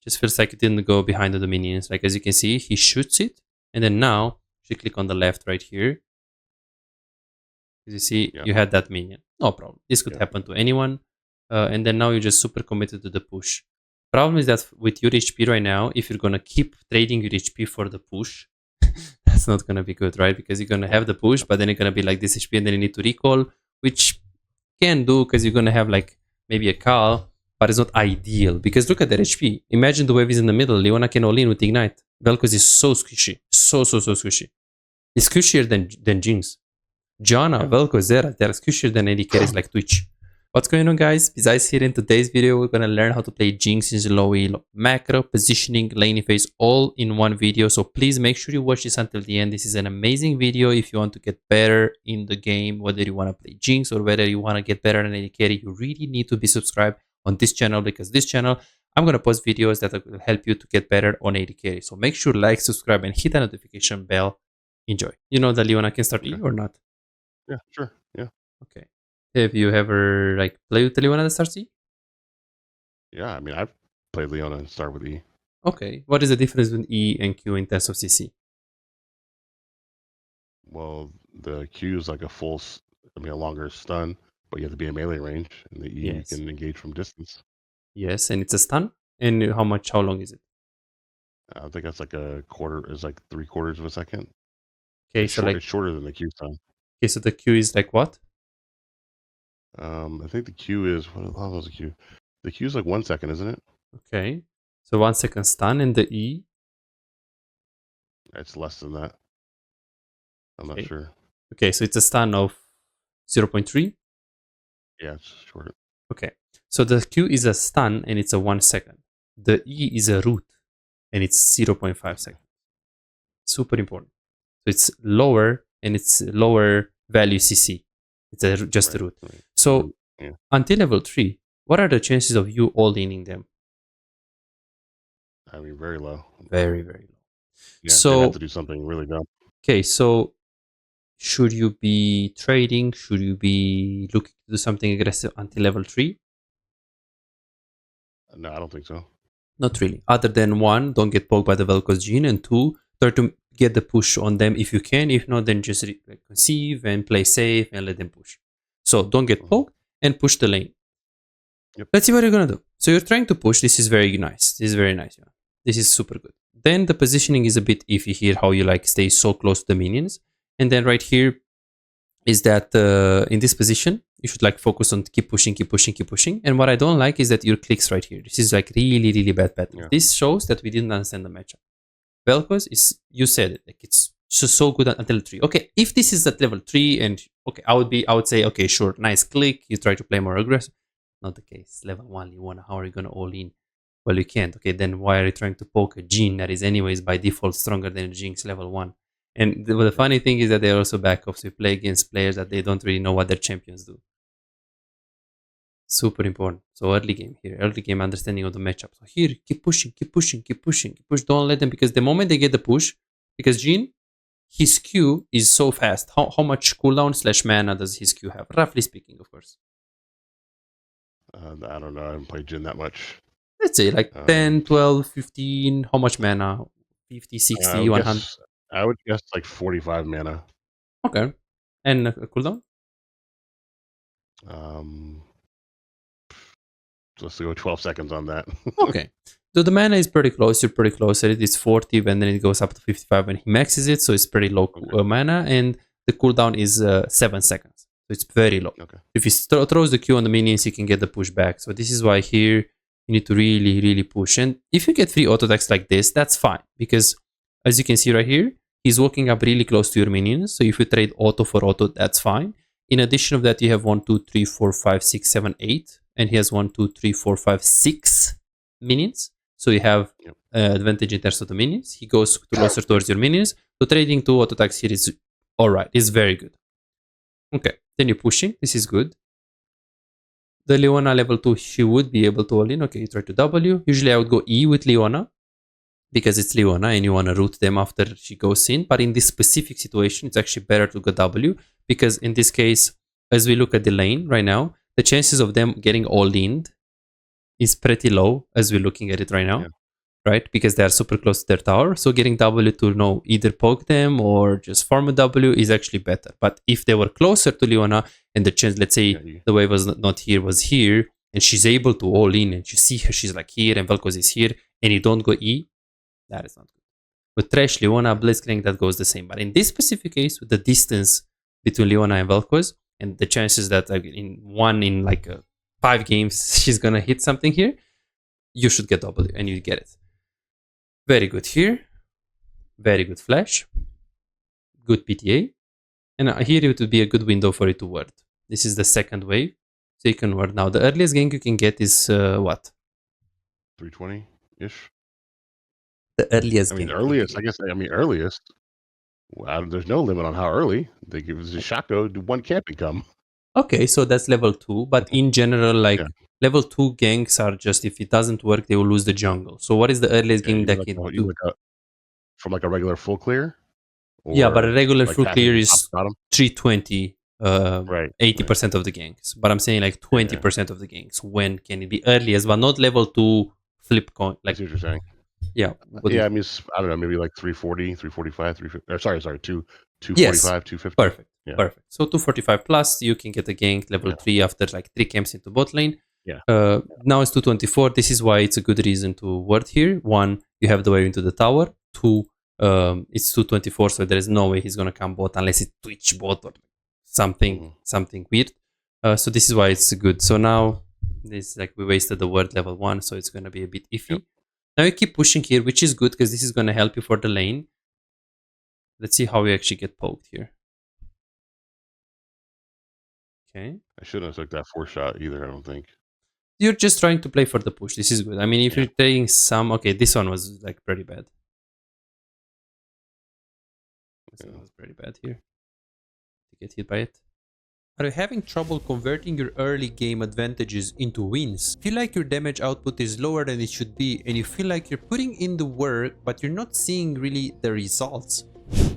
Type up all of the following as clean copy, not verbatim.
Just feels like it didn't go behind the minions. Like as you can see, he shoots it, and then now if you click on the left right here, as you see, you had that minion. No problem. This could happen to anyone. And then now you're just super committed to the push. Problem is that with your HP right now, if you're gonna keep trading your HP for the push, that's not gonna be good, right? Because you're gonna have the push, but then you're gonna be like this HP, and then you need to recall, which can do because you're gonna have like maybe a call, but it's not ideal. Because look at that HP. Imagine the wave is in the middle. Leona can all in with Ignite. Vel'Koz is so squishy, so squishy. It's squishier than Jinx. Janna, Vel'Koz, Zera, they're squishier than AD carries like Twitch. What's going on, guys? Besides here in today's video, we're gonna learn how to play Jinx in low elo, macro, positioning, laning phase, all in one video. So please make sure you watch this until the end. This is an amazing video if you want to get better in the game, whether you want to play Jinx or whether you want to get better than AD carry. You really need to be subscribed on this channel, because this channel, I'm gonna post videos that will help you to get better on AD carry. So make sure like, subscribe, and hit the notification bell. Enjoy. You know that Leona can start E or not? Yeah, sure. Yeah. Okay. Have you ever like played with Leona that starts E? Yeah, I mean, I've played Leona and start with E. Okay. What is the difference between E and Q in terms of CC? Well, the Q is like a longer stun, but you have to be in melee range, and the E you can engage from distance. Yes, and it's a stun. And how long is it? I think that's like a quarter, is like 3/4 of a second. Okay, it's shorter than the Q stun. Okay, so the Q is like what? I think the Q is, how long was the Q? The Q is like 1 second, isn't it? Okay, so 1 second stun, and the E? It's less than that. I'm not sure. Okay, so it's a stun of 0.3? Yeah, it's short. Okay, so the Q is a stun and it's a 1 second. The E is a root and it's 0.5 seconds. Super important. So it's lower and it's lower value CC. It's just a root. Right. So until level 3, what are the chances of you all-inning them? I mean, very low. Very, very low. Yeah, so they have to do something really dumb. Okay, so should you be trading? Should you be looking to do something aggressive until level 3? No, I don't think so. Not really. Other than 1, don't get poked by the Vel'Koz Gene, and 2, try to get the push on them if you can. If not, then just conceive and play safe and let them push. So don't get poked and push the lane. Yep. Let's see what you're gonna do. So you're trying to push. This is very nice. This is very nice. Yeah. This is super good. Then the positioning is a bit iffy here, how you like stay so close to the minions. And then right here is that in this position, you should like focus on keep pushing. And what I don't like is that your clicks right here. This is like really bad pattern. Yeah. This shows that we didn't understand the matchup. Vel'Koz is, you said it, like it's so good until 3. Okay, if this is at level 3 and okay, I would say, okay, sure, nice click, you try to play more aggressive. Not the case. Level 1, Leona, how are you gonna all in? Well, you can't. Okay, then why are you trying to poke a Jhin that is anyways by default stronger than a Jinx level 1? And the funny thing is that they're also backups. So you play against players that they don't really know what their champions do. Super important. So early game here, early game understanding of the matchup. So here, keep pushing. Don't let them, because the moment they get the push, because Jhin, his Q is so fast. How much cooldown / mana does his Q have? Roughly speaking, of course. I don't know. I haven't played Jhin that much. Let's say like 10, 12, 15. How much mana? 50, 60, 100? I would guess like 45 mana. Okay. And cooldown? Let's go 12 seconds on that. Okay. So the mana is pretty close. You're pretty close. It is 40, and then it goes up to 55 when he maxes it. So it's pretty low mana, and the cooldown is 7 seconds. So it's very low. Okay. If he throws the Q on the minions, he can get the push back. So this is why here you need to really push. And if you get 3 auto attacks like this, that's fine, because as you can see right here, he's walking up really close to your minions. So if you trade auto for auto, that's fine. In addition of that, you have 1, 2, 3, 4, 5, 6, 7, 8. And he has 1, 2, 3, 4, 5, 6 minions. So you have advantage in terms of the minions. He goes closer towards your minions. So trading 2 auto attacks here is alright. It's very good. Okay. Then you're pushing. This is good. The Leona level 2, she would be able to all in. Okay, you try to W. Usually I would go E with Leona, because it's Leona and you want to root them after she goes in. But in this specific situation, it's actually better to go W, because in this case, as we look at the lane right now, the chances of them getting all in is pretty low as we're looking at it right now. Yeah. right? Because they are super close to their tower. So getting W to know either poke them or just farm a W is actually better. But if they were closer to Leona and the chance, let's say the wave was not here, was here, and she's able to all in and you see her, she's like here and Vel'Koz is here and you don't go E, that is not good. With Thresh, Leona, Blitzcrank, that goes the same. But in this specific case, with the distance between Leona and Vel'Koz and the chances that in like 5 games she's gonna hit something here, you should get W and you get it. Very good here. Very good flash. Good PTA. And here it would be a good window for it to ward. This is the second wave. So you can ward now. The earliest gank you can get is what? 320-ish? The earliest I mean, earliest, I guess, earliest. Well, there's no limit on how early. They give us a Shaco, one can't become. Okay, so that's level 2. But in general, like level 2 ganks are just, if it doesn't work, they will lose the jungle. So what is the earliest game that can do? From like a regular full clear? Yeah, but a regular full clear is 320, 80% of the ganks. But I'm saying like 20% of the ganks. When can it be earliest, but not level 2 flip coin? Like, I see what you're saying. Yeah. Yeah, I mean, I don't know, maybe like 340, 345, 350. Sorry, 245, yes. 250. Perfect. Yeah. Perfect. So 245 plus, you can get a gank level 3 after like 3 camps into bot lane. Yeah. Now it's 224. This is why it's a good reason to ward here. 1, you have the way into the tower. 2, it's 224, so there is no way he's gonna come bot unless it's Twitch bot or something weird. So this is why it's good. So now this like we wasted the ward level 1, so it's gonna be a bit iffy. Yep. Now you keep pushing here, which is good because this is gonna help you for the lane. Let's see how we actually get poked here. Okay. I shouldn't have took that 4 shot either, I don't think. You're just trying to play for the push. This is good. I mean, if you're taking some... Okay, this one was like pretty bad. This one was pretty bad here. To get hit by it. Are you having trouble converting your early game advantages into wins? Feel like your damage output is lower than it should be and you feel like you're putting in the work but you're not seeing really the results?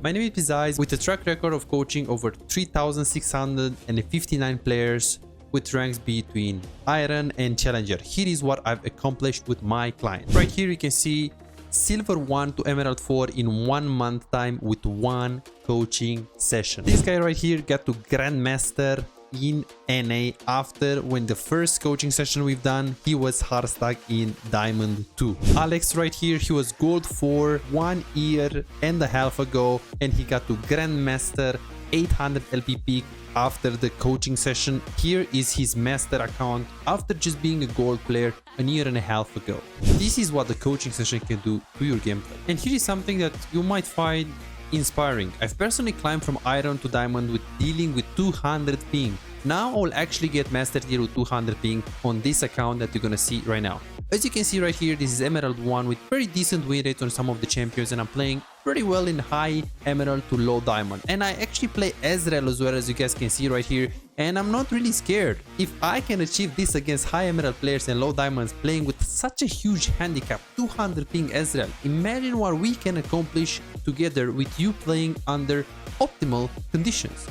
My name is Pizais, with a track record of coaching over 3,659 players with ranks between Iron and Challenger. Here is what I've accomplished with my client. Right here you can see Silver 1 to Emerald 4 in 1 month time with 1 coaching session. This guy right here got to Grandmaster in NA after when the first coaching session we've done, he was hard stuck in Diamond 2. Alex right here, he was Gold 4 1 year and a half ago and he got to Grandmaster 800 LP peak after the coaching session. Here is his master account after just being a gold player a year and a half ago. This is what the coaching session can do to your gameplay. And here is something that you might find inspiring. I've personally climbed from Iron to Diamond with dealing with 200 ping. Now I'll actually get Master Tier with 200 ping on this account that you're gonna see right now. As you can see right here, this is Emerald 1 with very decent win rates on some of the champions, and I'm playing pretty well in high Emerald to low Diamond. And I actually play Ezreal as well, as you guys can see right here, and I'm not really scared. If I can achieve this against high Emerald players and low Diamonds playing with such a huge handicap, 200 ping Ezreal, imagine what we can accomplish together with you playing under optimal conditions.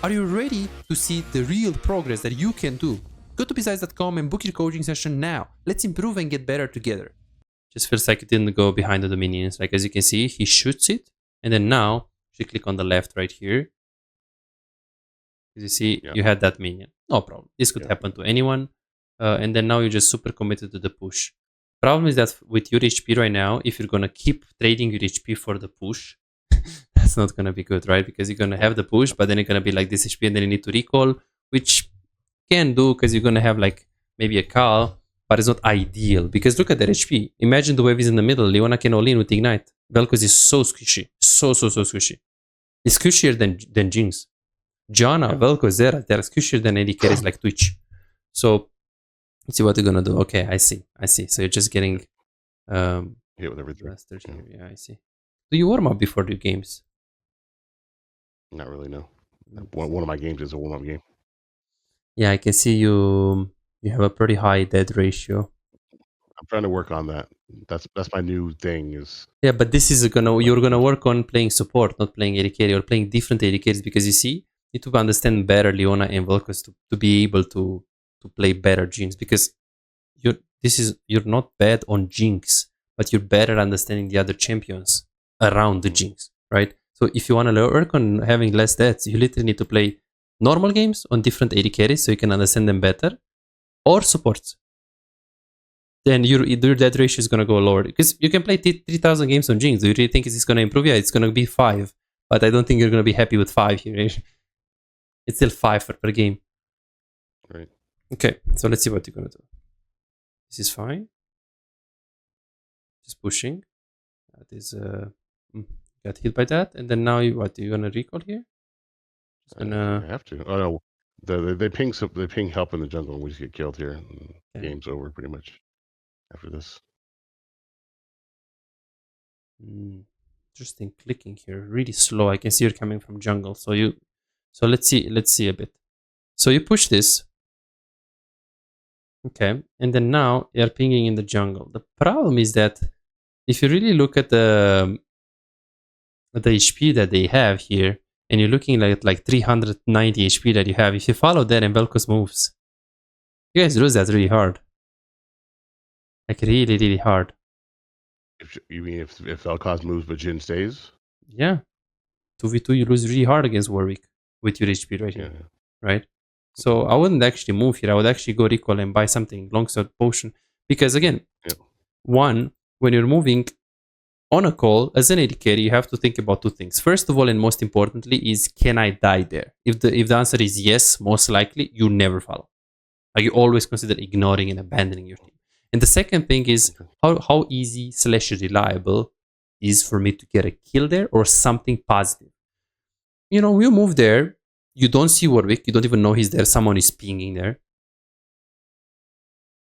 Are you ready to see the real progress that you can do? Go to pizais.com and book your coaching session now. Let's improve and get better together. Just feels like it didn't go behind the minions. Like as you can see, he shoots it. And then now, if you click on the left right here, as you see, you had that minion. No problem. This could happen to anyone. And then now you're just super committed to the push. Problem is that with your HP right now, if you're going to keep trading your HP for the push, that's not going to be good, right? Because you're going to have the push, but then you're going to be like this HP and then you need to recall, which can do because you're going to have like maybe a call, but it's not ideal because look at that HP. Imagine the wave is in the middle. Leona can all in with Ignite. Vel'Koz is so squishy. So squishy. It's squishier than Jinx. Janna, Vel'Koz, Zera, they're squishier than AD carries like Twitch. So let's see what you're going to do. Okay, I see. So you're just getting... hit with everything. Yeah, I see. Do you warm up before the games? Not really, no. One of my games is a warm-up game. Yeah, I can see you have a pretty high dead ratio. I'm trying to work on that. That's my new thing is... Yeah, but this is you're gonna work on playing support, not playing AD carry or playing different AD carries because you see, you need to understand better Leona and Vel'Koz to be able to play better Jinx because you're not bad on Jinx, but you're better understanding the other champions around the Jinx, right? So if you want to work on having less deaths, you literally need to play normal games on different AD carries so you can understand them better, or supports. Then your death ratio is going to go lower. Because you can play 3,000 games on Jinx. Do you really think it's going to improve? Yeah, it's going to be 5. But I don't think you're going to be happy with 5 here. It's still 5 per game. Right. Okay, so let's see what you're going to do. This is fine. Just pushing. That is... got hit by that. And then now, you're going to recall here? I have to. Oh, no. They ping help in the jungle and we just get killed here. Okay. Game's over pretty much after this. Interesting clicking here. Really slow. I can see you're coming from jungle. So let's see a bit. So you push this. Okay. And then now you're pinging in the jungle. The problem is that if you really look at the HP that they have here, and you're looking at like 390 HP that you have, if you follow that and Vel'Koz moves, you guys lose that really hard. Like really, really hard. You mean if Vel'Koz moves but Jhin stays? Yeah. 2v2 you lose really hard against Warwick with your HP right here. Right? So I wouldn't actually move here. I would actually go recall and buy something longsword potion. Because again, one, when you're moving on a call as an AD carry, you have to think about 2 things. First of all, and most importantly, is can I die there? If the answer is yes, most likely you never follow. Like you always consider ignoring and abandoning your team. And the second thing is how easy / reliable is for me to get a kill there or something positive. You know, you move there, you don't see Warwick, you don't even know he's there, someone is pinging there.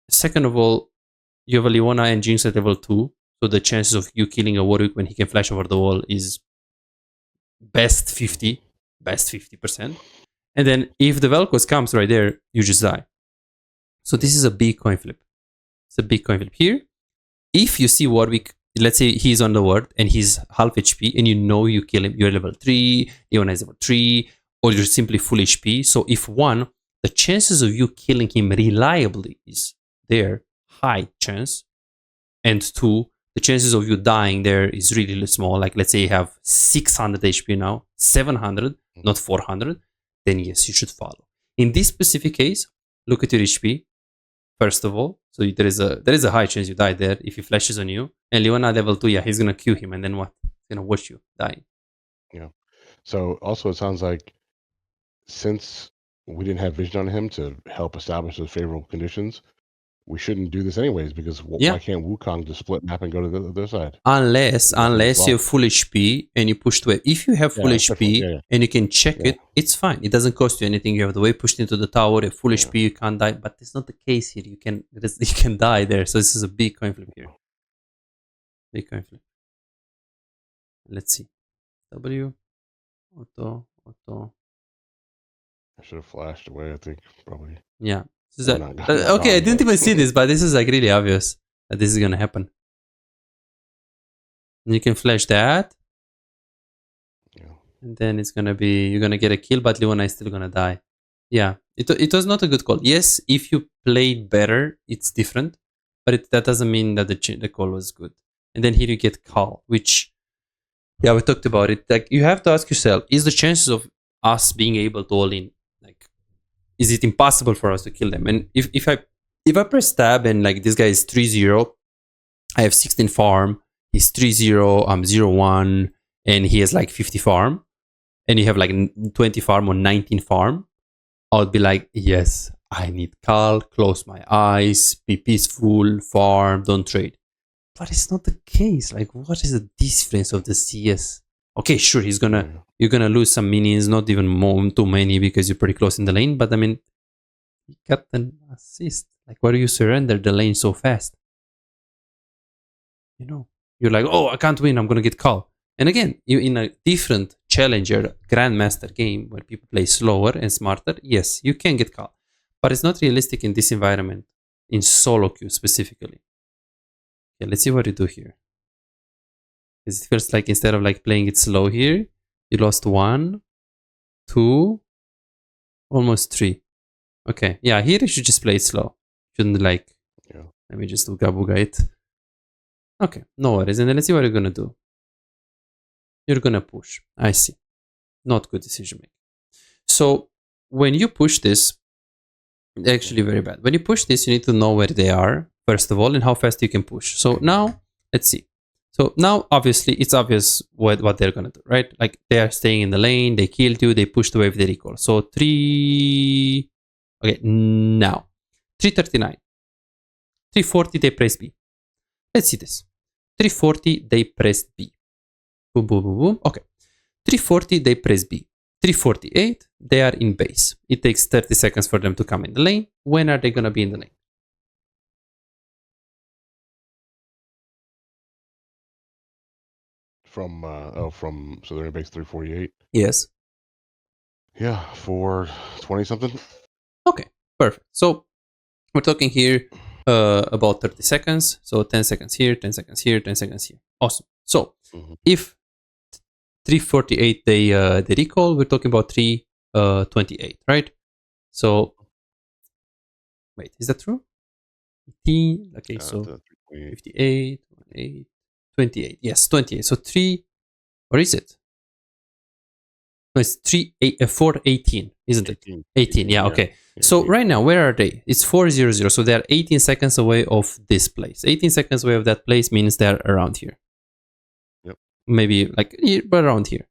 Second of all, you have a Leona and Jinx at level 2, so the chances of you killing a Warwick when he can flash over the wall is best 50%. And then if the Vel'Koz comes right there, you just die. So this is a big coin flip. It's a big coin flip here. If you see Warwick, let's say he's on the ward and he's half HP and you know you kill him, you're level 3, Leona is level 3, or you're simply full HP. So if one, the chances of you killing him reliably is there, high chance. And 2, the chances of you dying there is really small. Like let's say you have 600 HP now, 700, not 400, then yes, you should follow. In this specific case, look at your HP. First of all, so there is a high chance you die there if he flashes on you. And Leona level 2, yeah, he's gonna Q him, and then what? He's gonna watch you dying. Yeah. So also, it sounds like since we didn't have vision on him to help establish those favorable conditions, we shouldn't do this anyways. Because why can't Wukong just split map and go to the other side? Unless you have full HP and you push to it. If you have full HP and you can check it, it's fine. It doesn't cost you anything. You have the way pushed into the tower. You have full HP. You can't die. But it's not the case here. You can die there. So this is a big coin flip here. Big coin flip. Let's see. W. Auto. I should have flashed away, I think, probably. Yeah. Okay, I didn't even see this, but this is like really obvious that this is gonna happen. And you can flash that. Yeah. And then it's gonna be, you're gonna get a kill, but Leona is still gonna die. Yeah, it was not a good call. Yes, if you played better, it's different. But that doesn't mean that the call was good. And then here you get call, which, yeah, we talked about it. Like you have to ask yourself, is the chances of us being able to all in, like, is it impossible for us to kill them? And if I press tab and like this guy is 3-0, I have 16 farm, he's 3-0, I'm 0-1, and he has like 50 farm, and you have like 20 farm or 19 farm, I would be like, yes, I need call, close my eyes, be peaceful, farm, don't trade. But it's not the case. Like, what is the difference of the CS? Okay, sure, you're gonna lose some minions, not even too many because you're pretty close in the lane. But I mean, you got an assist. Like, why do you surrender the lane so fast? You know, you're like, oh, I can't win. I'm gonna get call. And again, you in a different challenger grandmaster game where people play slower and smarter. Yes, you can get call, but it's not realistic in this environment, in solo queue specifically. Okay, let's see what you do here. Because it feels like instead of like playing it slow here, you lost 1, 2, almost 3. Okay, yeah, here you should just play it slow. Shouldn't like, let me just booga it. Okay, no worries. And then let's see what you're gonna do. You're gonna push. I see. Not good decision making. So when you push this, actually very bad. When you push this, you need to know where they are, first of all, and how fast you can push. So now, let's see. So now, obviously, it's obvious what they're going to do, right? Like, they are staying in the lane, they killed you, they pushed the wave, they recall. So 3... Okay, now. 339. 340, they press B. Let's see this. 340, they press B. Boom, boom, boom, boom. Okay. 340, they press B. 348, they are in base. It takes 30 seconds for them to come in the lane. When are they going to be in the lane? So they're in base 348? Yes. Yeah, for 20 something. Okay, perfect. So we're talking here about 30 seconds. So 10 seconds here, 10 seconds here, 10 seconds here. Awesome. So if 348 they recall, we're talking about 328, right? So wait, is that true? 18. Okay, so 58, 28. Yes, 28. So 3, or is it? No, it's 418, isn't it? 18, yeah, okay. So right now, where are they? It's 400, so they're 18 seconds away of this place. 18 seconds away of that place means they're around here. Yep. Maybe like but around here.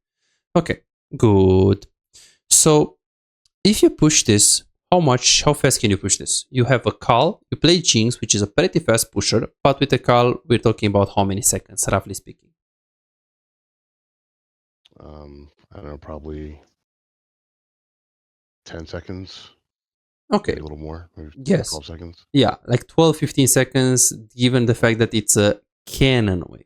Okay, good. So if you push this, how fast can you push this? You have a call, you play Jinx, which is a pretty fast pusher, but with a call, we're talking about how many seconds, roughly speaking? I don't know, probably 10 seconds. Okay. Maybe a little more. Maybe yes. 12 seconds. Yeah, like 12, 15 seconds, given the fact that it's a cannon wave.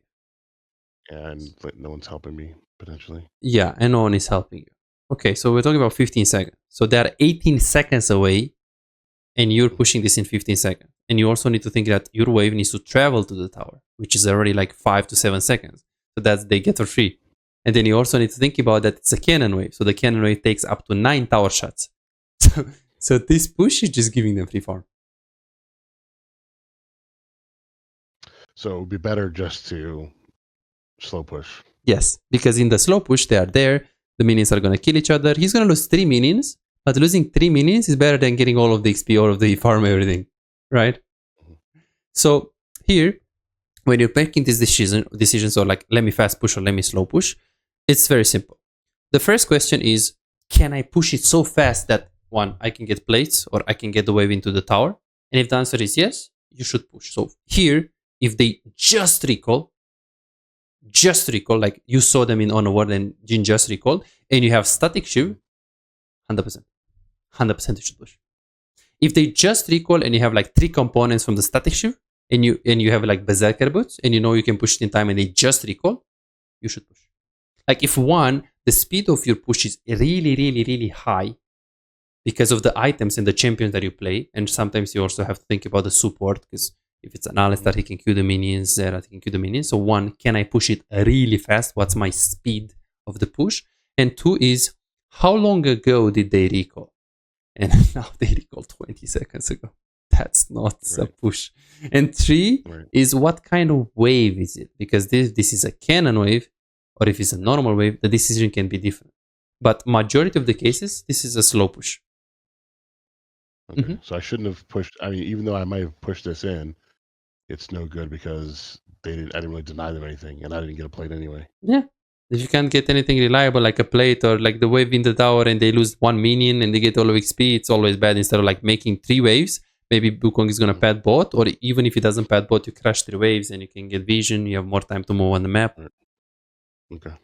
Yeah, and no one's helping me, potentially. Yeah, and no one is helping you. Okay, so we're talking about 15 seconds. So they're 18 seconds away, and you're pushing this in 15 seconds. And you also need to think that your wave needs to travel to the tower, which is already like 5 to 7 seconds. So that they get for free. And then you also need to think about that it's a cannon wave. So the cannon wave takes up to 9 tower shots. So this push is just giving them free farm. So it would be better just to slow push. Yes, because in the slow push, they are there. The minions are going to kill each other. He's going to lose 3 minions, but losing 3 minions is better than getting all of the XP, all of the farm, everything, right? So here, when you're making these decisions or like, let me fast push or let me slow push, it's very simple. The first question is, can I push it so fast that, one, I can get plates or I can get the wave into the tower? And if the answer is yes, you should push. So here, if they just recall, like you saw them in Honor World and Jin just recall, and you have static shiv, 100%. 100% you should push. If they just recall and you have like 3 components from the static shiv, and you have like berserker boots, and you know you can push it in time and they just recall, you should push. Like if one, the speed of your push is really, really, really high because of the items and the champions that you play, and sometimes you also have to think about the support, because if it's an Alistar, he can queue the minions, Zera, he can queue the minions. So one, can I push it really fast? What's my speed of the push? And 2 is, how long ago did they recall? And now they recall 20 seconds ago. That's not a push. And 3 is, what kind of wave is it? Because this is a cannon wave, or if it's a normal wave, the decision can be different. But majority of the cases, this is a slow push. Okay. So I shouldn't have pushed. I mean, even though I might have pushed this in, it's no good because I didn't really deny them anything, and I didn't get a plate anyway. Yeah. If you can't get anything reliable like a plate or like the wave in the tower and they lose 1 minion and they get all of XP, it's always bad. Instead of like making 3 waves, maybe Wukong is going to pad bot, or even if he doesn't pad bot, you crash 3 waves and you can get vision. You have more time to move on the map. Okay.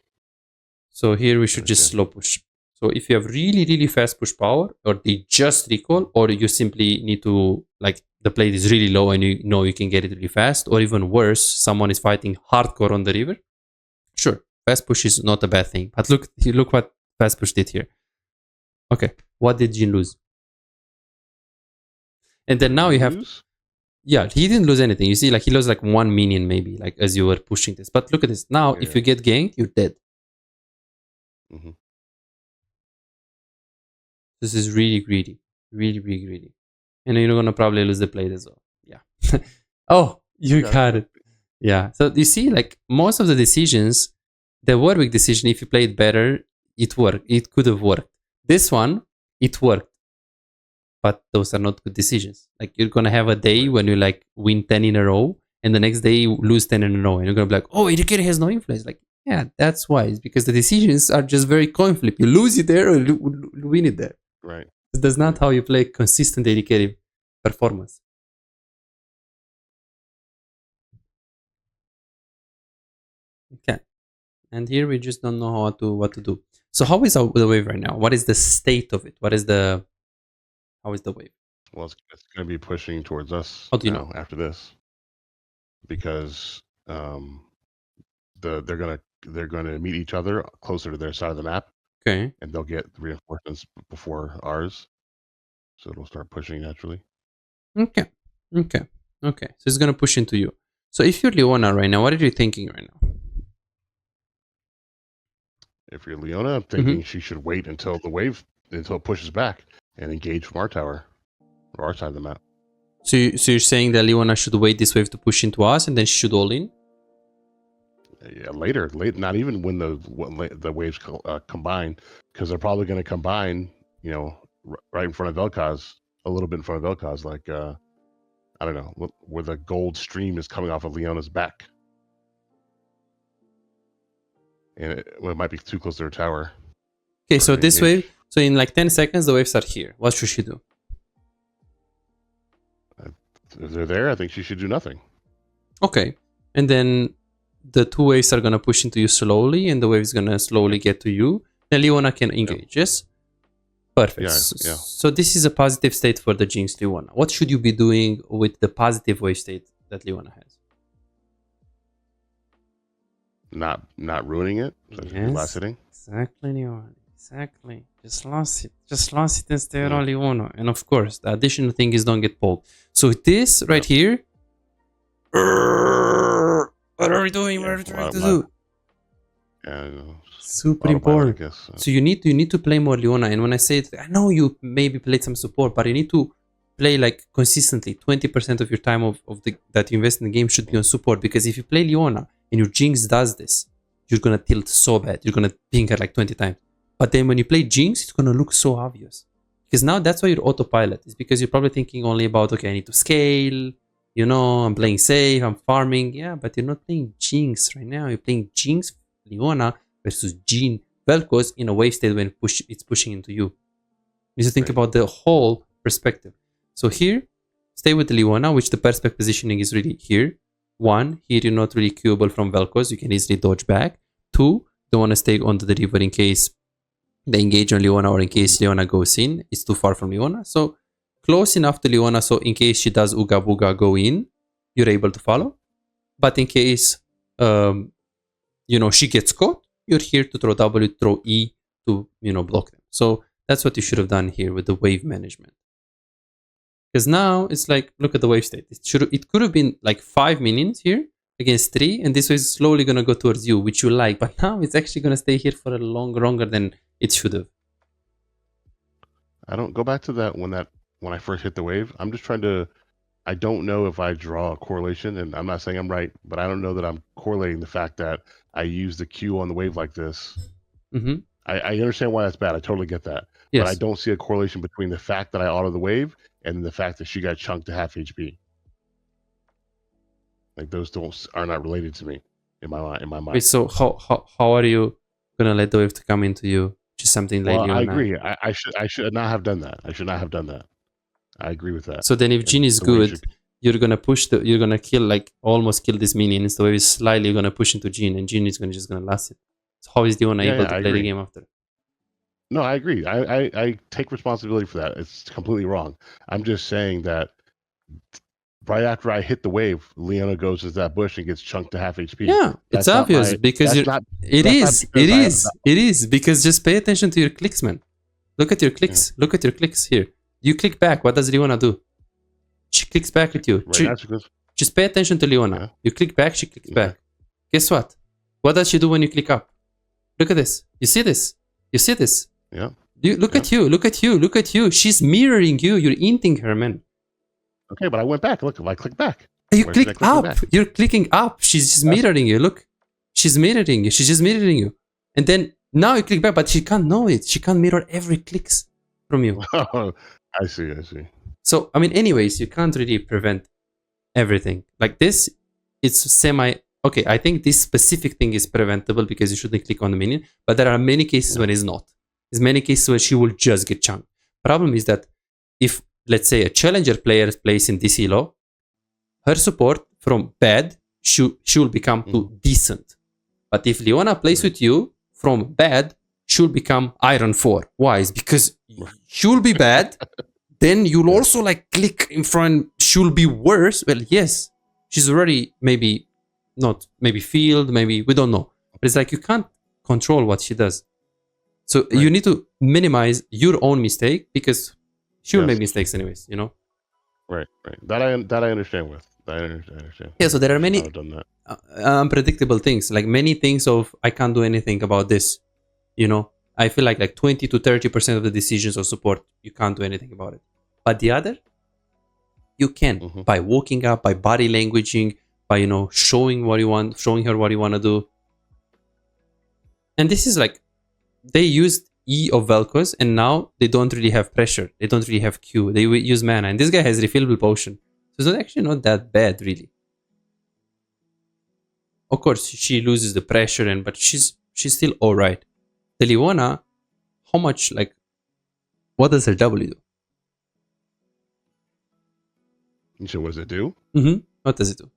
So here we should just slow push. So if you have really, really fast push power, or they just recall, or you simply need to, like, the plate is really low and you know you can get it really fast, or even worse, someone is fighting hardcore on the river, sure, fast push is not a bad thing. But look what fast push did here. Okay, what did Jin lose? And then now you have... Yeah, he didn't lose anything. You see, like, he lost like 1 minion maybe, like, as you were pushing this. But look at this. Now, if you get ganked, you're dead. This is really greedy. Really, really greedy. And you're going to probably lose the plate as well. Yeah. Oh, you got it. Yeah. So you see, like most of the decisions, the Warwick decision, if you play it better, it worked. It could have worked. This one, it worked. But those are not good decisions. Like you're gonna have a day when you like win 10 in a row, and the next day you lose 10 in a row, and you're gonna be like, oh, educator has no influence. Like, yeah, that's why. It's because the decisions are just very coin flip. You lose it there or win it there. Right. That's not how you play consistent educative performance. Okay. And here we just don't know what to do. So how is the wave right now? What is the state of it? How is the wave? Well, it's going to be pushing towards us How do you know? after this, because they're gonna meet each other closer to their side of the map. Okay. And they'll get reinforcements before ours, so it'll start pushing naturally. Okay. So it's gonna push into you. So if you're Leona right now, what are you thinking right now? If you're Leona, I'm thinking she should wait until it pushes back and engage from our tower, or our side of the map. So you're saying that Leona should wait this wave to push into us, and then she should all in? Yeah, later, not even when the waves combine, because they're probably going to combine, right in front of Vel'Koz, a little bit in front of Vel'Koz, like I don't know, where the gold stream is coming off of Leona's back, and it might be too close to her tower. Okay, so this wave, so in like 10 seconds, the waves are here. What should she do? If they're there, I think she should do nothing. Okay, and then the two waves are gonna push into you slowly, and the wave is gonna slowly get to you. Then Leona can engage. Yes, perfect. Yeah. So this is a positive state for the Jinx Leona. What should you be doing with the positive wave state that Leona has? Not ruining it. Yes, last hitting. Exactly, Leona. Exactly. Just lost it and stay on Leona. And of course, the additional thing is don't get pulled. So this right here. What are we doing? What are we trying to do? Yeah, super important. Guess, so you need to play more Leona. And when I say it, I know you maybe played some support, but you need to play like consistently. 20% of your time that you invest in the game should be on support, because if you play Leona and your Jinx does this, you're gonna tilt so bad. You're gonna ping her like 20 times. But then when you play Jinx, it's gonna look so obvious. Because now that's why you're autopilot. It's because you're probably thinking only about, okay, I need to scale. I'm playing safe, I'm farming. Yeah, but you're not playing Jinx right now. You're playing Jinx, Leona versus Jean Vel'Koz in a wave state when it's pushing into you. You need to think about the whole perspective. So here, stay with the Leona, which the perspective positioning is really here. 1, here you're not really queuable from Vel'Koz. You can easily dodge back. 2, don't want to stay on the river in case they engage on Leona or in case Leona goes in. It's too far from Leona. So close enough to Leona, so in case she does Uga Buga go in, you're able to follow. But in case, she gets caught, you're here to throw W, throw E to, block them. So that's what you should have done here with the wave management. Because now it's like, look at the wave state. It could have been like 5 minions here against 3, and this way is slowly going to go towards you, which you like. But now it's actually going to stay here for a longer than it should have. I don't go back to that when I first hit the wave. I'm just trying to, I don't know if I draw a correlation, and I'm not saying I'm right, but I don't know that I'm correlating the fact that I use the Q on the wave like this. Mm-hmm. I understand why that's bad. I totally get that. Yes. But I don't see a correlation between the fact that I auto the wave and the fact that she got chunked to half HP. Like those are not related to me in my mind. Wait, so how are you gonna let the wave to come into you? Just something like I agree. I should not have done that. I should not have done that. I agree with that. So then if Jean is good, you're gonna you're gonna kill, like almost kill this minion. The wave is slightly gonna push into Jean, and Jean is just gonna last it. So how is Leona able to play the game after? No, I agree. I take responsibility for that. It's completely wrong. I'm just saying that right after I hit the wave, Leona goes to that bush and gets chunked to half HP. Yeah, it's obvious because it is because just pay attention to your clicks, man. Look at your clicks. Yeah. Look at your clicks here. You click back. What does Leona do? She clicks back at you. Just pay attention to Leona. Yeah. You click back, she clicks back. Guess what? What does she do when you click up? Look at this. You see this? You see this? Yeah. Look at you. Look at you. Look at you. She's mirroring you. You're inting her, man. Okay, but I went back. Look, I clicked back. You click up. You're clicking up. She's just mirroring you. Look. She's mirroring you. She's just mirroring you. And then now you click back, but she can't know it. She can't mirror every clicks from you. I see. So, I mean, anyways, you can't really prevent everything. Like this, it's okay, I think this specific thing is preventable because you shouldn't click on the minion, but there are many cases when it's not. There's many cases where she will just get chunked. Problem is that if, let's say, a challenger player plays in DC low, her support from bad, she will become to decent. But if Leona plays with you, from bad, she'll become Iron 4. Why? It's because she'll be bad, then you'll also like click in front, she'll be worse. Well, yes, she's already maybe field, maybe, we don't know. But it's like you can't control what she does. So you need to minimize your own mistake because she will make mistakes anyways, you know? Right. That I understand with. I understand. Yeah, so there are many unpredictable things, like many things of I can't do anything about this, you know. I feel like 20 to 30% of the decisions of support you can't do anything about it, but the other you can by walking up, by body languaging, by showing her what you want to do. And this is like they used E of Vel'Koz, and now they don't really have pressure, they don't really have Q, they use mana, and this guy has refillable potion. So it's actually not that bad, really. Of course, she loses the pressure, but she's still alright. The Leona, how much, what does her W do? So what does it do? What does it do?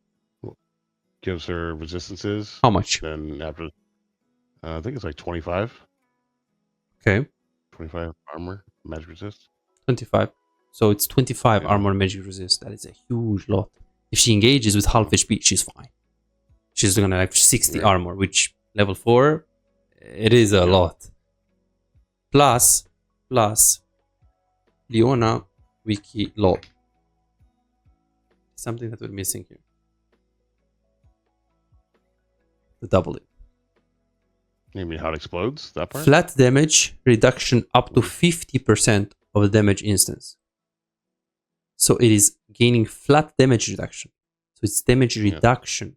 Gives her resistances. How much? Then after, I think it's like 25. Okay. 25 armor, magic resist. 25. So it's 25 armor magic resist. That is a huge lot. If she engages with half HP, she's fine. She's gonna have 60 armor, which level 4, it is a lot. Plus, Leona wiki low. Something that we're missing here. The W. You mean how it explodes? That part? Flat damage reduction up to 50% of the damage instance. So it is gaining flat damage reduction. So it's damage reduction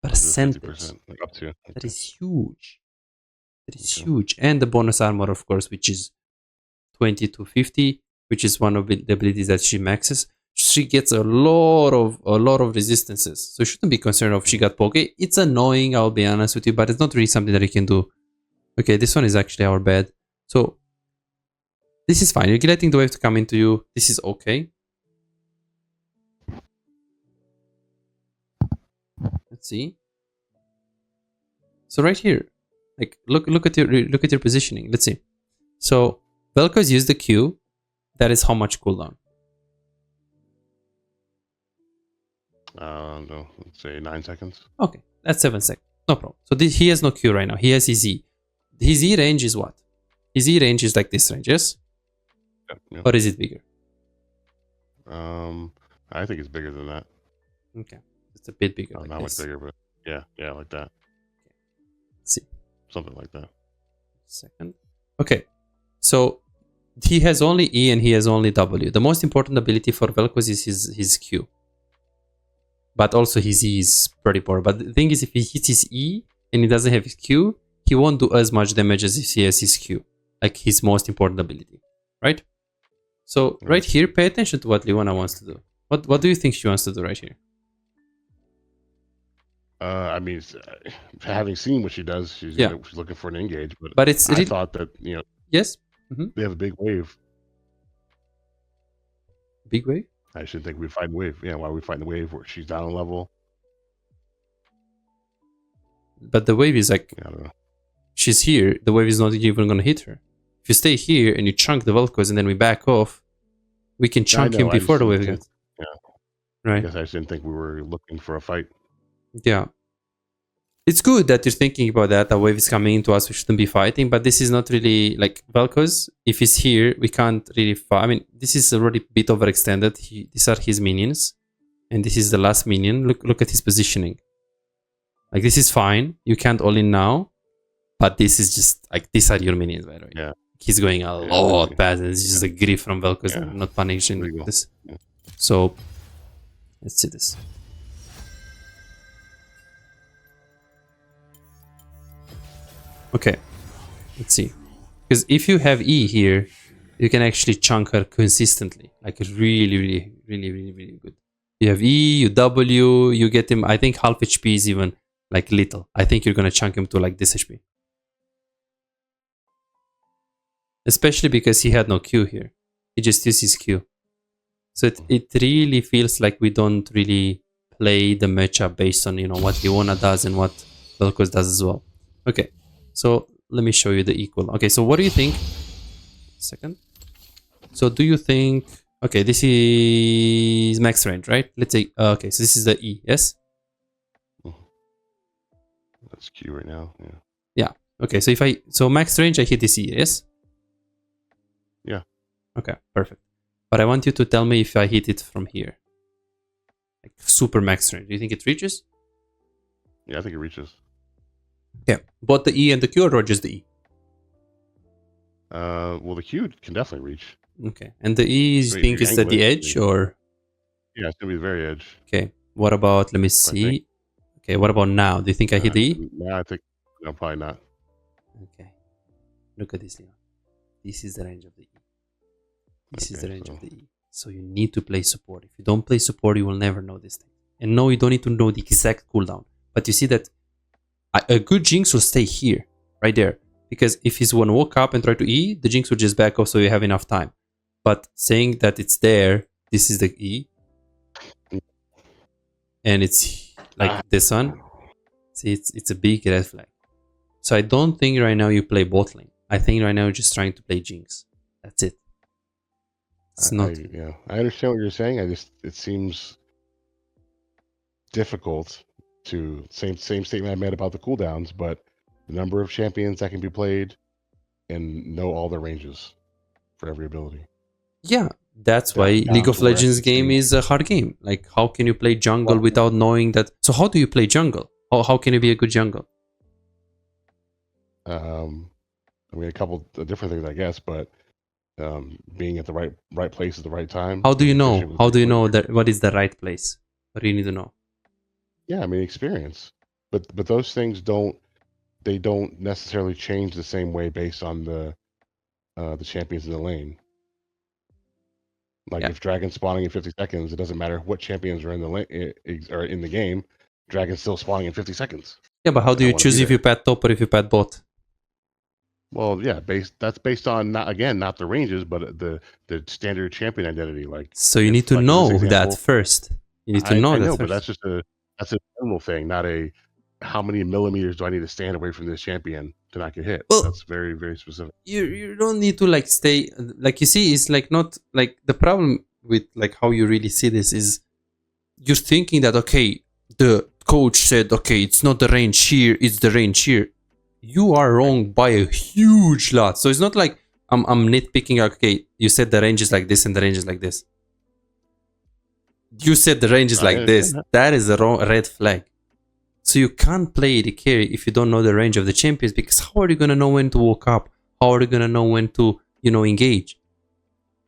percentage. Up to. That is huge. That is huge. And the bonus armor, of course, which is 20 to 50, which is one of the abilities that she maxes. She gets a lot of resistances. So you shouldn't be concerned if she got poke. It's annoying, I'll be honest with you, but it's not really something that you can do. Okay, this one is actually our bad. So this is fine. You're letting the wave to come into you. This is okay. Let's see. So right here, look at your positioning. Let's see. So Vel'Koz used the Q. That is how much cooldown? No, let's say 9 seconds. Okay, that's 7 seconds. No problem. So he has no Q right now. He has his E. His E range is what? His E range is like this range, yes? Yeah. Or is it bigger? I think it's bigger than that. Okay, it's a bit bigger. Not much bigger, but yeah, like that. Okay. Let's see. Something like that. Second. Okay, so he has only E and he has only W. The most important ability for Vel'Koz is his Q. But also his E is pretty poor. But the thing is, if he hits his E and he doesn't have his Q, he won't do as much damage as if he has his Q. Like his most important ability. Right? So right here, pay attention to what Leona wants to do. What do you think she wants to do right here? I mean, having seen what she does, she's looking for an engage. But it's I thought that, yes? They have a big wave. Big wave? I should think we'd fight the wave. Yeah, why we fight the wave where she's down a level? But the wave is like, I don't know. She's here. The wave is not even going to hit her. If you stay here and you chunk the Vel'Koz and then we back off, we can chunk him before the wave gets. Yeah. Right. I guess I just didn't think we were looking for a fight. Yeah. It's good that you're thinking about that. A wave is coming into us. We shouldn't be fighting. But this is not really like Vel'Koz. If he's here, we can't really fight. I mean, this is already a bit overextended. These are his minions. And this is the last minion. Look at his positioning. Like, this is fine. You can't all in now. But this is just, like, these are your minions, by the way. Yeah. He's going a lot past. And it's just a grief from Vel'Koz. I'm not punishing this. So, Let's see this. Okay, let's see. Because if you have E here, you can actually chunk her consistently. Like really good. You have E, you W, you get him, I think half HP is even like little. I think you're gonna chunk him to like this HP. Especially because he had no Q here. He just used his Q. So it really feels like we don't really play the matchup based on, you know, what Leona does and what Vel'Koz does as well. Okay, so let me show you the equal. Okay, so what do you think? Second. So do you think... Okay, this is max range, right? Let's say... okay, so this is the E, yes? That's Q right now, yeah. Yeah, okay, so if I... So max range, I hit this E, yes? Yeah. Okay, perfect. But I want you to tell me if I hit it from here. Like super max range. Do you think it reaches? Yeah, I think it reaches. Yeah. Both the E and the Q or just the E? Well, the Q can definitely reach. Okay. And the E, you think is at the edge or? Yeah, it's going to be the very edge. Okay. What about, let me see. Okay, what about now? Do you think I hit the E? No, I think, no, probably not. Okay. Look at this, Leon. This is the range of the E. This is the range of the E. So you need to play support. If you don't play support, you will never know this thing. And no, you don't need to know the exact cooldown. But you see that a good Jinx will stay here, right there. Because if he's one walk up and try to E, the Jinx will just back off so you have enough time. But saying that it's there, this is the E. And it's like this one. See, it's a big red flag. So I don't think right now you play bot lane. I think right now you're just trying to play Jinx. That's it. It's not. Yeah, I understand what you're saying. It seems difficult to same statement I made about the cooldowns, but the number of champions that can be played and know all their ranges for every ability. Yeah, that's why League of Legends game is a hard game. Like, how can you play jungle without knowing that? So how do you play jungle? How can you be a good jungle? I mean, a couple of different things, I guess, but being at the right place at the right time. How do you know? How do you know that what is the right place? What do you need to know? Yeah, I mean, experience. But those things don't necessarily change the same way based on the champions in the lane. Like if Dragon's spawning in 50 seconds, it doesn't matter what champions are in the lane or in the game. Dragon's still spawning in 50 seconds. Yeah, but how do you choose if you pad top or if you pad bot? Well, yeah, that's based on not the ranges, but the standard champion identity. Like, so you need to know that first. You need to know that first. But that's a general thing, not a how many millimeters do I need to stand away from this champion to not get hit. Well, that's very, very specific. You don't need to like stay like, you see, it's like not like the problem with like how you really see this is you're thinking that okay, the coach said okay, it's not the range here, it's the range here. You are wrong by a huge lot. So it's not like I'm nitpicking. Okay, you said the range is like this and the range is like this. You said the range is like this. That is a wrong red flag. So you can't play the carry if you don't know the range of the champions, because how are you gonna know when to walk up? How are you gonna know when to, you know, engage?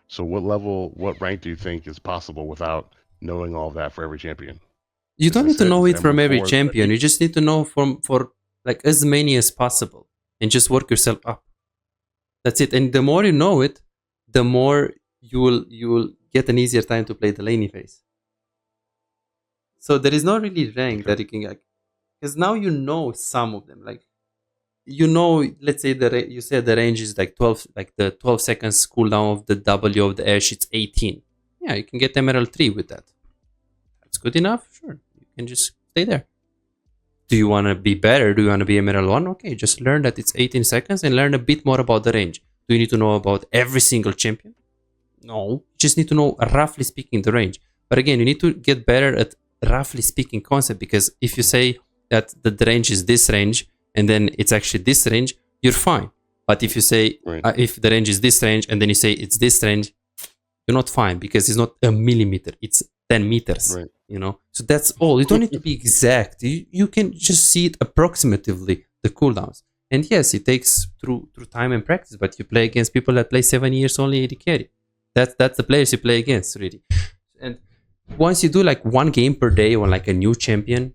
So what rank do you think is possible without knowing all of that for every champion? You don't need to know it from every champion. You just need to know for like as many as possible and just work yourself up. That's it. And the more you know it, the more you will get an easier time to play the laney phase. So there is not really rank that you can get, because now you know some of them. Like, you know, let's say you said the range is like 12, like the 12 seconds cooldown of the W of the Ashe, it's 18. Yeah, you can get Emerald 3 with that. That's good enough. Sure, you can just stay there. Do you want to be better? Do you want to be Emerald 1? Okay, just learn that it's 18 seconds and learn a bit more about the range. Do you need to know about every single champion? No, you just need to know, roughly speaking, the range. But again, you need to get better at roughly speaking concept, because if you say that the range is this range and then it's actually this range, you're fine. But if you say, if the range is this range and then you say it's this range, you're not fine, because it's not a millimeter, it's 10 meters. Right. You know, so that's all. You don't need to be exact. You can just see it approximately, the cooldowns. And yes, it takes through time and practice, but you play against people that play 7 years only AD carry. That's the players you play against, really. And once you do like 1 game per day on like a new champion,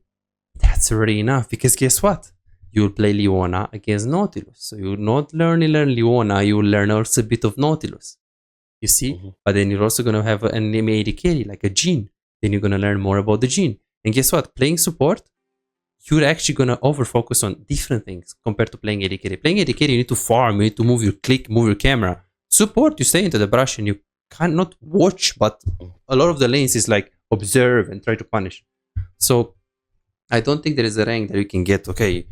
that's already enough, because guess what? You'll play Leona against Nautilus. So you'll not learn Leona, you'll learn also a bit of Nautilus. You see? But then you're also going to have an AD carry, like a Jhin. Then you're going to learn more about the Jhin. And guess what? Playing support, you're actually going to over-focus on different things compared to playing AD carry. Playing AD carry, you need to farm, you need to move your click, move your camera. Support, you stay into the brush and you cannot watch, but a lot of the lanes is like observe and try to punish. So I don't think there is a rank that you can get, okay,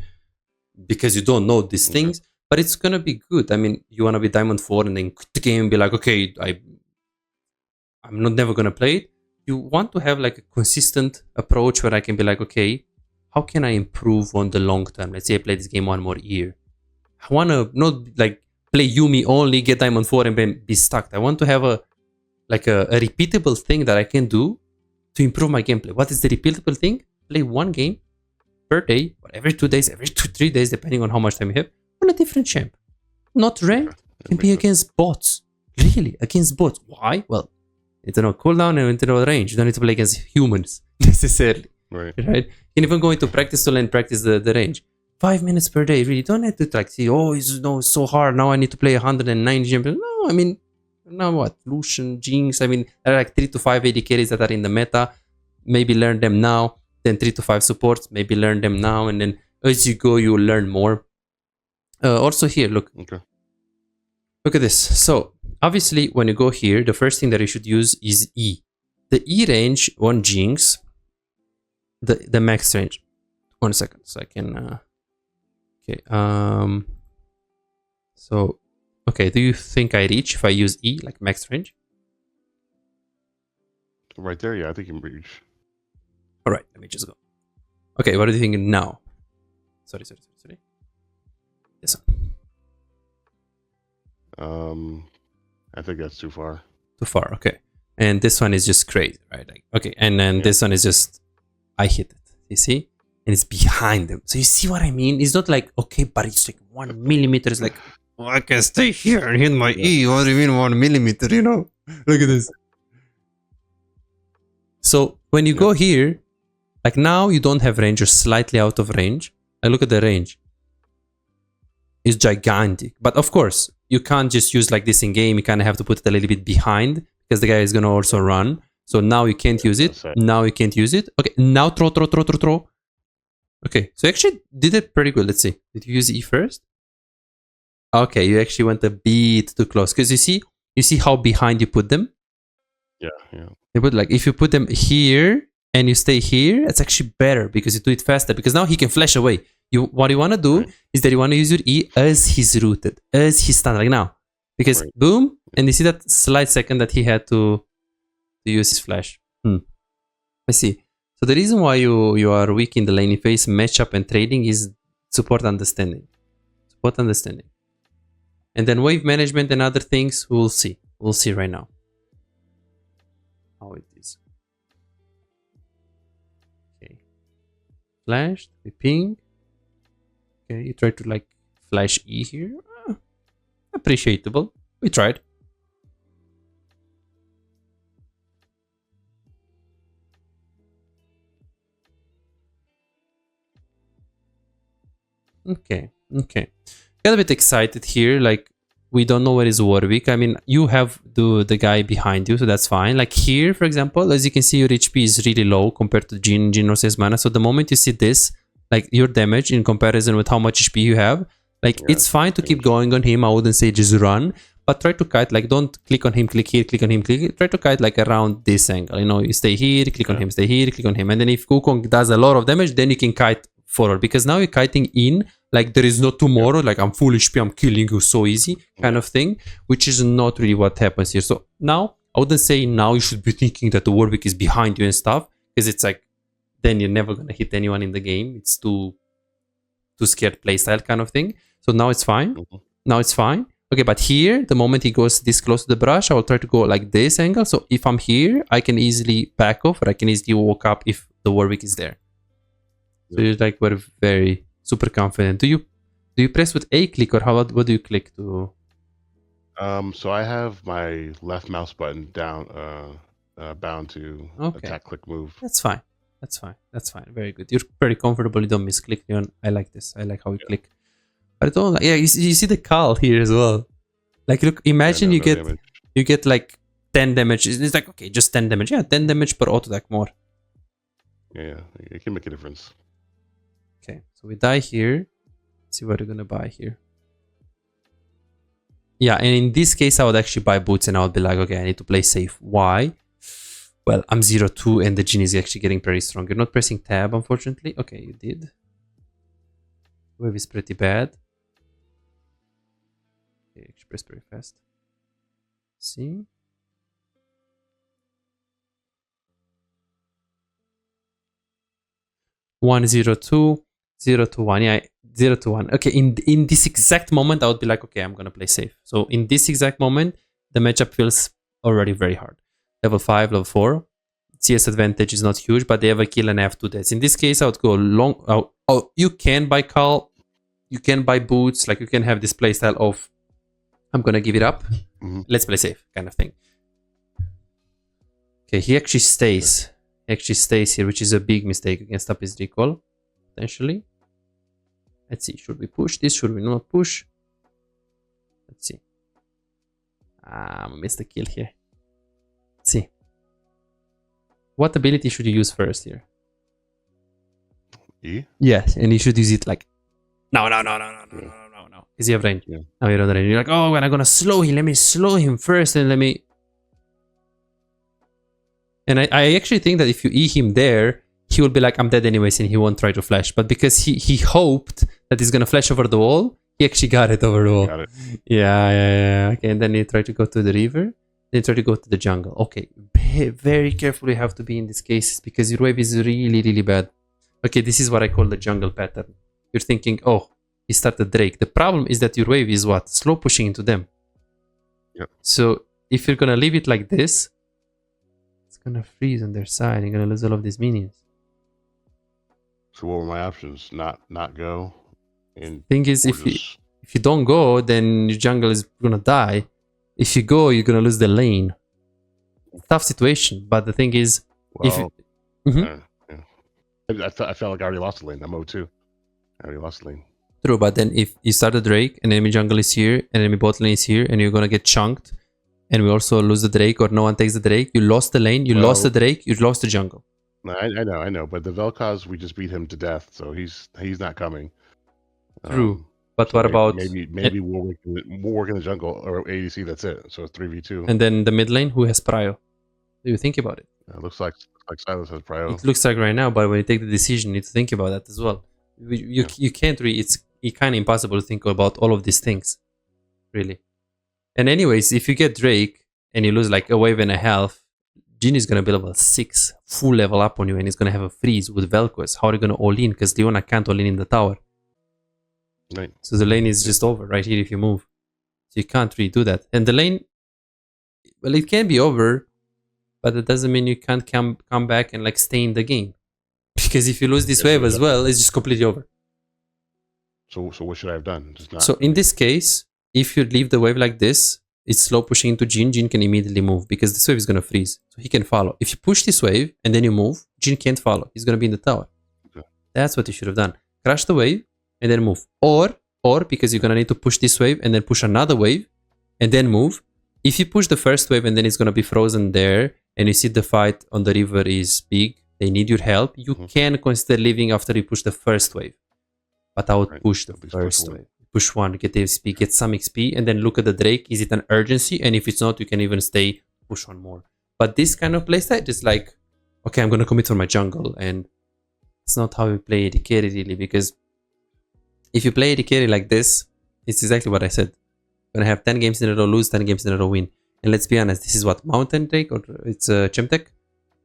because you don't know these things, but it's gonna be good. I mean, you wanna be Diamond 4 and then quit the game and be like, okay, I'm not never gonna play it. You want to have like a consistent approach where I can be like, okay, how can I improve on the long term? Let's say I play this game 1 more year. I wanna not like play Yumi only, get Diamond 4 and then be stuck. I want to have a repeatable thing that I can do to improve my gameplay. What is the repeatable thing? Play 1 game per day, or every 2 days, every 3 days, depending on how much time you have, on a different champ. Not ranked, can be against bots. Really, against bots. Why? Well, it's no cooldown and it's no range. You don't need to play against humans necessarily. Right? You can even go into practice to learn practice the range. 5 minutes per day, really. Don't have to like see, oh, it's so hard. Now I need to play 109 champions. No, I mean, now what? Lucian, Jinx. I mean, there are like 3 to 5 AD carries that are in the meta. Maybe learn them now. Then 3 to 5 supports, maybe learn them now, and then as you go, you will learn more. Also here, look. Look at this. So, obviously, when you go here, the first thing that you should use is E. The E range on Jinx, the max range. 1 second, so I can... okay, so, okay, do you think I reach if I use E, like max range? Right there, yeah, I think you can reach. All right, let me just go. Okay, what are you thinking now? Sorry. This one. I think that's too far. Too far, okay. And this one is just crazy, right? Like, okay, and then this one is just, I hit it. You see? And it's behind them. So you see what I mean? It's not like, okay, but it's like 1 millimeter. It's like, oh, I can stay here and hit my E. What do you mean 1 millimeter, you know? Look at this. So when you go here, like now you don't have range, you're slightly out of range. I look at the range. It's gigantic. But of course, you can't just use like this in game. You kind of have to put it a little bit behind because the guy is going to also run. So now you can't use it. Now you can't use it. Okay, now throw. Okay, so you actually did it pretty good. Let's see. Did you use E first? Okay, you actually went a bit too close. Because you see how behind you put them? Yeah. You put like, if you put them here, and you stay here, it's actually better because you do it faster. Because now he can flash away. What you want to do is that you want to use your E as he's rooted, as he's stunned, like now. Because boom, and you see that slight second that he had to use his flash. I see. So the reason why you are weak in the laning phase, matchup and trading is support understanding. Support understanding. And then wave management and other things, we'll see. We'll see right now how it is. Flashed, we ping. Okay, you try to like flash E here. Appreciable. We tried. Okay. Got a bit excited here. Like, we don't know where is Warwick. I mean, you have the guy behind you, so that's fine. Like here, for example, as you can see, your HP is really low compared to Jhin. Jhin also has mana. So the moment you see this, like your damage in comparison with how much HP you have, like it's fine to keep going on him. I wouldn't say just run, but try to kite. Like don't click on him, click here, click on him, click here. Try to kite like around this angle. You know, you stay here, click on him, stay here, click on him. And then if Wukong does a lot of damage, then you can kite forward, because now you're kiting in like there is no tomorrow, like I'm full HP, I'm killing you so easy kind of thing, which is not really what happens here. So now I wouldn't say now you should be thinking that the Warwick is behind you and stuff, because it's like then you're never gonna hit anyone in the game. It's too scared playstyle kind of thing. So now it's fine. Now it's fine. Okay, but here, the moment he goes this close to the brush, I will try to go like this angle. So if I'm here, I can easily back off, or I can easily walk up if the Warwick is there. So you're like, we're very super confident. Do you press with A click, or what do you click to? So I have my left mouse button down bound to attack, click, move. That's fine. That's fine. That's fine. Very good. You're pretty comfortable. You don't misclick, Leon. I like this. I like how you click. But I don't like, yeah, you see the call here as well. Like, look, imagine you get like 10 damage. It's like, okay, just 10 damage. Yeah, 10 damage per auto attack more. Yeah, it can make a difference. Okay, so we die here. Let's see what we're gonna buy here. Yeah, and in this case, I would actually buy boots and I would be like, okay, I need to play safe. Why? Well, I'm 0-2 and the Jin is actually getting pretty strong. You're not pressing tab, unfortunately. Okay, you did. Wave is pretty bad. Okay, actually press very fast. See? One, 0-2, 0-1. Yeah, 0-1. Okay, in this exact moment, I would be like, okay, I'm gonna play safe. So in this exact moment, the matchup feels already very hard. Level 5, level 4. CS advantage is not huge, but they have a kill and I have 2 deaths. In this case, I would go long. Oh, you can buy Call, you can buy boots, like you can have this playstyle of I'm gonna give it up. Let's play safe, kind of thing. Okay, he actually stays. He actually stays here, which is a big mistake. You can stop his recall, potentially. Let's see, should we push this? Should we not push? Let's see. I missed the kill here. Let's see. What ability should you use first here? E? Yes, and you should use it like no. Because you have range. Yeah. Now you don't have range. You're like, oh, when I'm gonna slow him, let me slow him first and let me. And I actually think that if you E him there, he will be like, I'm dead anyways, and he won't try to flash. But because he hoped that he's gonna flash over the wall, he actually got it over the wall. Got it. Yeah. Okay, and then he tried to go to the river. Then try to go to the jungle. Okay, very careful you have to be in these cases because your wave is really, really bad. Okay, this is what I call the jungle pattern. You're thinking, oh, he started Drake. The problem is that your wave is what? Slow pushing into them. Yep. So if you're gonna leave it like this, it's gonna freeze on their side. You're gonna lose all of these minions. So what were my options? Not go. And thing is, if you don't go, then your jungle is gonna die. If you go, you're gonna lose the lane. Tough situation, but the thing is, well, I felt like I already lost the lane. I'm 0-2. I already lost the lane. True, but then if you start a Drake, and enemy jungle is here, and enemy bot lane is here, and you're gonna get chunked, and we also lose the Drake, or no one takes the Drake, you lost the lane, you lost the Drake, you lost the jungle. I know, but the Vel'Koz, we just beat him to death, so he's not coming. True. But so what about maybe we'll work in the jungle or ADC? That's it. So it's 3v2. And then the mid lane, who has prio? Do you think about it? It looks like Silas has prio. It looks like right now, but when you take the decision, you need to think about that as well. You can't really. It's kind of impossible to think about all of these things, really. And anyways, if you get Drake and you lose like a wave and a half, Jin is gonna be level 6, full level up on you, and he's gonna have a freeze with Vel'Koz. How are you gonna all in? Because Leona can't all in the tower. Right. So the lane is just over right here if you move. So you can't really do that. And the lane, well, it can be over, but it doesn't mean you can't come back and like stay in the game. Because if you lose this wave as well, it's just completely over. So what should I have done? Just not. So in this case, if you leave the wave like this, it's slow pushing into Jin. Jin can immediately move because this wave is gonna freeze. So he can follow. If you push this wave and then you move, Jin can't follow. He's gonna be in the tower. Okay. That's what you should have done. Crash the wave and then move. Or because you're gonna need to push this wave and then push another wave and then move. If you push the first wave and then it's gonna be frozen there, and you see the fight on the river is big, they need your help, you can consider leaving after you push the first wave. But I would push the first wave. Push one, get the XP, get some XP, and then look at the Drake. Is it an urgency? And if it's not, you can even stay, push one more. But this kind of playstyle is like, okay, I'm gonna commit for my jungle, and it's not how you play AD carry really, because if you play AD carry like this, it's exactly what I said. You're gonna have 10 games in a row, lose 10 games in a row, win. And let's be honest, this is what, Mountain Drake, or it's Chimtech?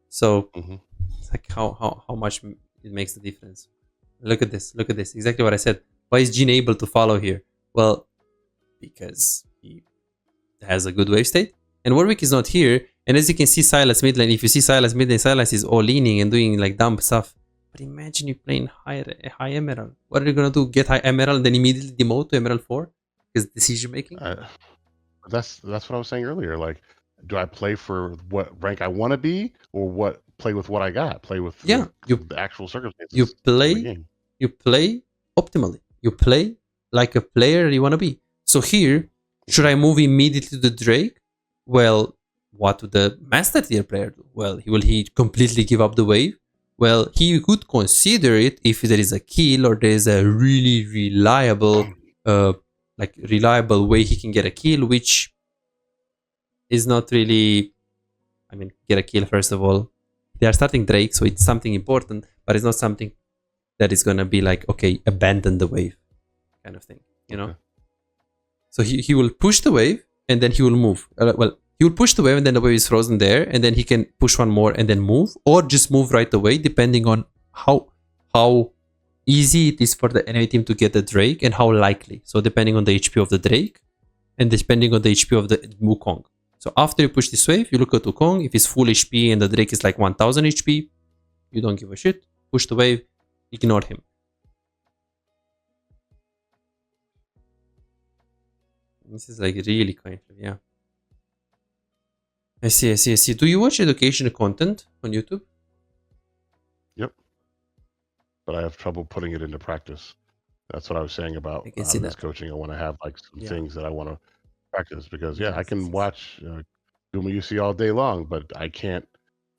So it's like how much it makes the difference. Look at this, exactly what I said. Why is Jin able to follow here? Well, because he has a good wave state. And Warwick is not here. And as you can see, Silas mid lane, if you see Silas mid lane, Silas is all leaning and doing like dumb stuff. But imagine you playing high Emerald. What are you going to do? Get high Emerald and then immediately demote to Emerald 4? Because decision making? That's what I was saying earlier. Like, do I play for what rank I want to be, or play with what I got? Play with the actual circumstances you of the play game. You play optimally. You play like a player you want to be. So here, should I move immediately to the Drake? Well, what would the master tier player do? Well, will he completely give up the wave? Well, he could consider it if there is a kill or there is a really reliable, reliable way he can get a kill, which is not really. I mean, get a kill first of all. They are starting Drake, so it's something important, but it's not something that is gonna be like, okay, abandon the wave, kind of thing, you know. So he will push the wave and then he will move. He will push the wave and then the wave is frozen there, and then he can push one more and then move, or just move right away, depending on how easy it is for the enemy team to get the Drake and how likely. So depending on the HP of the Drake and depending on the HP of the Wukong. So after you push this wave, you look at Wukong. If he's full HP and the Drake is like 1000 HP, you don't give a shit. Push the wave, ignore him. This is like really kind of, yeah. I see. Do you watch educational content on YouTube? Yep. But I have trouble putting it into practice. That's what I was saying about this coaching. I want to have like some things that I want to practice, because I can watch Duma UC all day long, but I can't.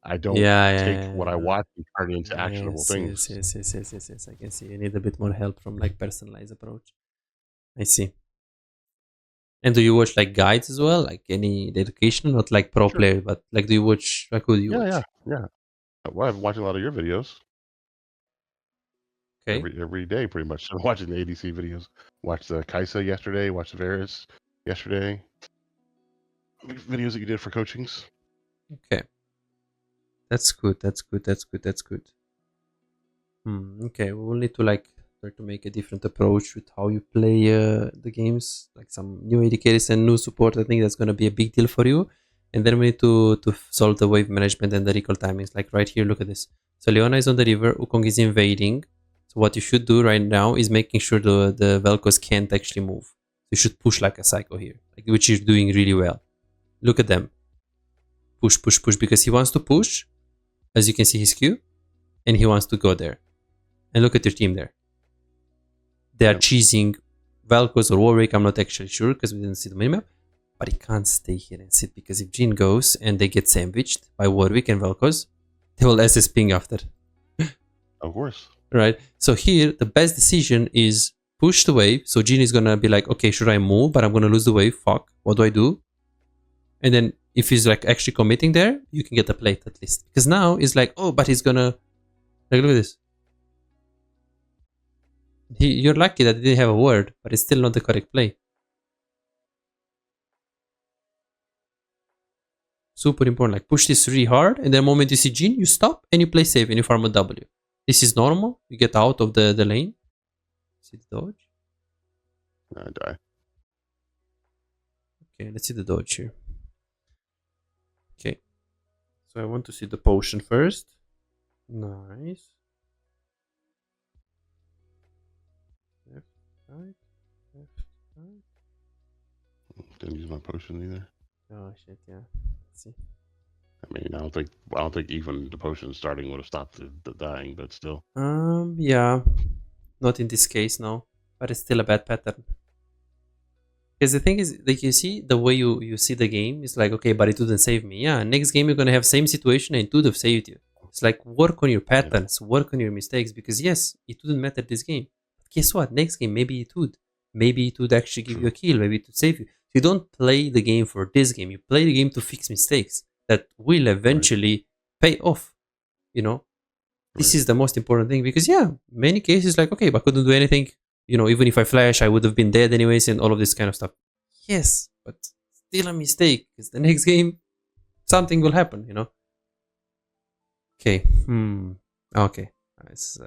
I don't take what I watch and turn it into actionable things. Yes. I can see you need a bit more help from like personalized approach. I see. And do you watch like guides as well, like any educational, not like pro player, but like do you watch? Like who do you watch? Yeah. Well, I've been watching a lot of your videos. Okay. Every day, pretty much. I'm watching the ADC videos. Watched the Kaisa yesterday. Watched the Varus yesterday. Videos that you did for coachings. Okay. That's good. Okay, we will need to like try to make a different approach with how you play the games, like some new indicators and new support. I think that's going to be a big deal for you. And then we need to solve the wave management and the recall timings. Like right here, look at this. So Leona is on the river, Wukong is invading. So what you should do right now is making sure the Vel'Koz can't actually move. You should push like a psycho here, which you're doing really well. Look at them. Push, because he wants to push. As you can see his Q. And he wants to go there. And look at your team there. They are cheesing Vel'Koz or Warwick. I'm not actually sure because we didn't see the minimap. But he can't stay here and sit, because if Jin goes and they get sandwiched by Warwick and Vel'Koz, they will SS ping after. Of course. Right? So here, the best decision is push the wave. So Jin is going to be like, okay, should I move? But I'm going to lose the wave. Fuck. What do I do? And then if he's like actually committing there, you can get a plate at least. Because now it's like, oh, but he's going to... Like, look at this. You're lucky that he didn't have a word, but it's still not the correct play. Super important. Like, push this really hard, and the moment you see Jin, you stop and you play safe and you farm a W. This is normal. You get out of the lane. See the dodge? I die. Okay, let's see the dodge here. Okay. So I want to see the potion first. Nice. Left, right. Didn't use my potion either. Oh shit, yeah. Let's see. I mean, I don't think even the potion starting would have stopped the dying, but still. Yeah. Not in this case, no. But it's still a bad pattern. Because the thing is, like, you see, the way you see the game is like, okay, but it wouldn't save me. Yeah, next game you're gonna have same situation and it would have saved you. It's like, work on your patterns, work on your mistakes, because yes, it wouldn't matter this game. But guess what? Next game, maybe it would. Maybe it would actually give you a kill, maybe it would save you. So you don't play the game for this game, you play the game to fix mistakes that will eventually pay off. You know? This is the most important thing, because yeah, many cases like, okay, but I couldn't do anything. You know, even if I flash, I would have been dead anyways, and all of this kind of stuff. Yes, but still a mistake, because the next game, something will happen, you know? Okay. Okay. It's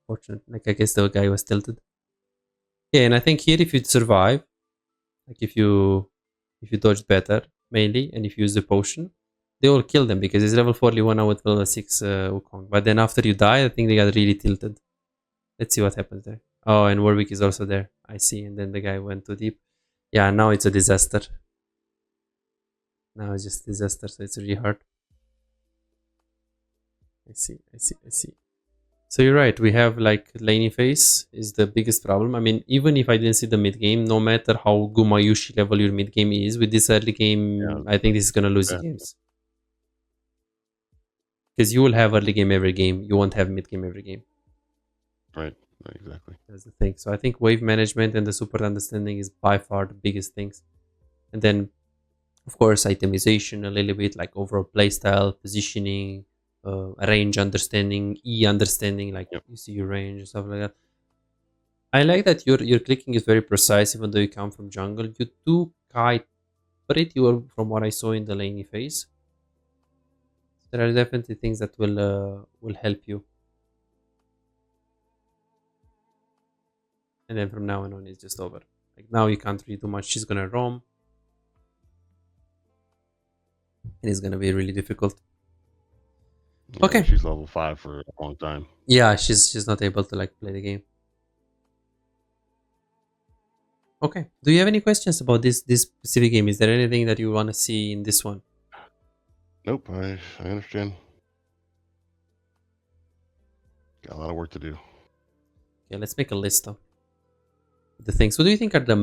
fortunate. Like, I guess the guy was tilted. Yeah, and I think here, if you survive, like if you dodged better, mainly, and if you use the potion, they all kill them, because it's level 41 now with level 6 Wukong. But then after you die, I think they got really tilted. Let's see what happens there. Oh, and Warwick is also there. I see. And then the guy went too deep. Yeah, now it's a disaster. Now it's just disaster, so it's really hard. I see. So you're right. We have like laning phase is the biggest problem. I mean, even if I didn't see the mid game, no matter how Gumayushi level your mid game is, with this early game, I think this is gonna lose the games. Because you will have early game every game. You won't have mid game every game. Right, exactly. That's the thing. So I think wave management and the super understanding is by far the biggest things. And then, of course, itemization a little bit, like overall playstyle, positioning, range understanding, E understanding, like you see your range and stuff like that. I like that your clicking is very precise, even though you come from jungle. You do kite pretty well from what I saw in the laney phase. There are definitely things that will help you. And then from now on, it's just over. Like now you can't really do much. She's gonna roam, and it's gonna be really difficult. Yeah, okay, she's level 5 for a long time. Yeah, she's not able to like play the game. Okay. Do you have any questions about this specific game? Is there anything that you want to see in this one? Nope, I understand. Got a lot of work to do. Okay, let's make a list of the things. What do you think are the